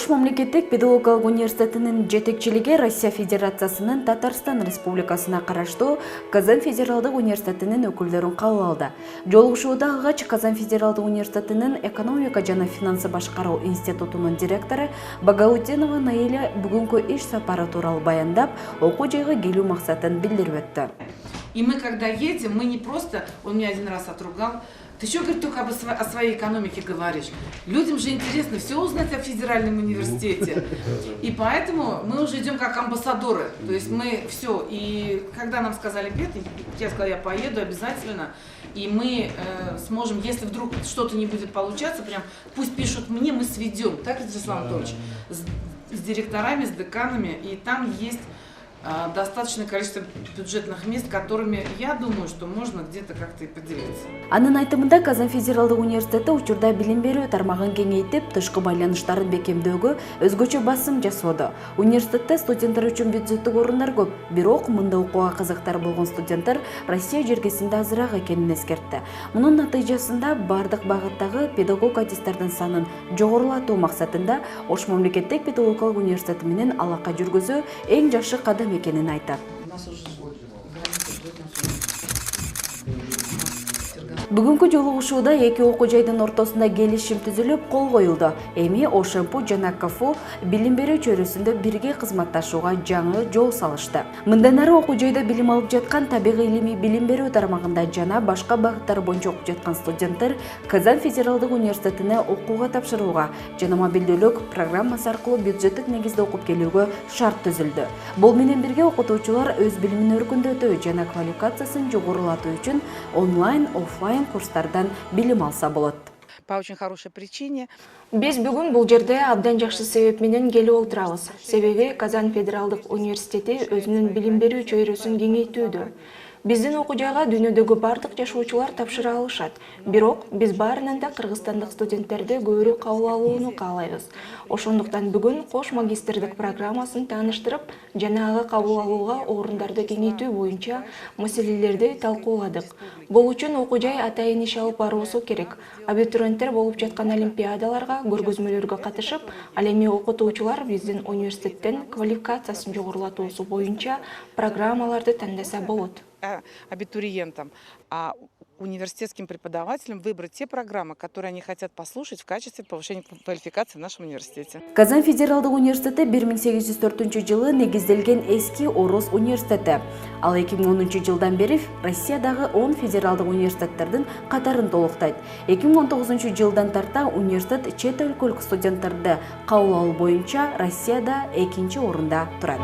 Ош мамлекеттик педагогикалык университетинин жетекчилиги Россия Федерациясынын Татарстан Республикасына караштуу Казан Федералдык университетинин өкүлдөрүн кабыл алды. Жолугушууда алгач Казан Федералдык университетинин экономика жана финансы башкаруу институтунун директору Багаутдинова Наиля бүгүнкү иш сапары тууралуу баяндап, окуу жайга келүү максатын билдирип өттү. И мы, когда едем, мы не просто, он меня один раз отругал, ты что, говорит, только о своей экономике говоришь? Людям же интересно все узнать о федеральном университете. И поэтому мы уже идем как амбассадоры. То есть мы все. И когда нам сказали нет, я сказала, я поеду обязательно. И мы сможем, если вдруг что-то не будет получаться, прям пусть пишут мне, мы сведем. Так, Вячеслав Анатольевич? С директорами, с деканами. И там есть достаточное количество бюджетных мест, которыми, я думаю, что можно где-то как-то и поделиться. Анын айтымында Казан Федералдык университети учурда билим берүү тармагын кеңейтип, тышкы байланыштарын бекемдөөгө өзгөчө басым жасоодо. Университетте студенттер үчүн бюджеттик орундар көп, бирок мында окууга кызыктар болгон студенттер Россия жергесинде азыраак экенин эскертти. Мунун натыйжасында бардык багыттагы педагог аттестаттардын санын жогорулатуу максатында Ош мамлекеттик педагогикалык университети менен алака жүргүзүү эң жакшы кадам экенин айтат. Бүгүнкү жолугушууда эки окуу жайдын ортосунда келишим түзүлүп, кол коюлду. Эми ОШМПУ жана КФУ билим берүү чөйрөсүндө бирге кызматташууга жаңы жол салышты. Мындан ары окуу жайда билим алып жаткан табигый илимий билим берүү тармагында жана башка багыттар боюнча окуп жаткан студенттер Казан Федералдык университетине окууга тапшырууга жана мобилдүүлүк программасы аркылуу бюджеттик негизде окуп келүүгө шарт түзүлдү. Бул менен бирге окутуучулар өз билимин өркүндөтүү жана квалификациясын жогорулатуу үчүн онлайн, офлайн курстардан билим алса болот. По очень хорошей причине. Биз бүгүн бул жерде абдан жакшы себеп менен келип отурабыз. Себеби Казан Федералдык университети өзүнүн билим берүү чөйрөсүн кеңейтүүдө. Биздин окуу жайга дүйнөдөгү бардык жашоочулар тапшыра алышат. Бирок биз баарынан да кыргызстандык студенттерди көбүрөөк кабыл алууну каалайбыз. Ошондуктан бүгүн кош магистрдик программасын тааныштырып, жана ага кабыл алууга орундарды кеңейтүү боюнча маселелерди талкууладык. Бул үчүн окуу жай атайын иш алып баруусу керек. Абитуриенттер болуп жаткан олимпиадаларга, көргөзмөлөргө катышып, ал эми окутуучулар биздин университеттен квалификациясын жогорулатуусу боюнча программаларды тандаса болот. Абитуриентам, а университетским преподавателям выбрать те программы, которые они хотят послушать в качестве повышения квалификации в нашем университете. Казан Федералдык университети 1804 жылы негизделген эски Орус университети. Ал 2010 жылдан бери Россиядагы 10 федералдык университеттердин катарын толуктайт. 2019 жылдан тарта университет чет өлкөлүк студенттерди кабыл алуу боюнча Россияда экинчи орунда турат.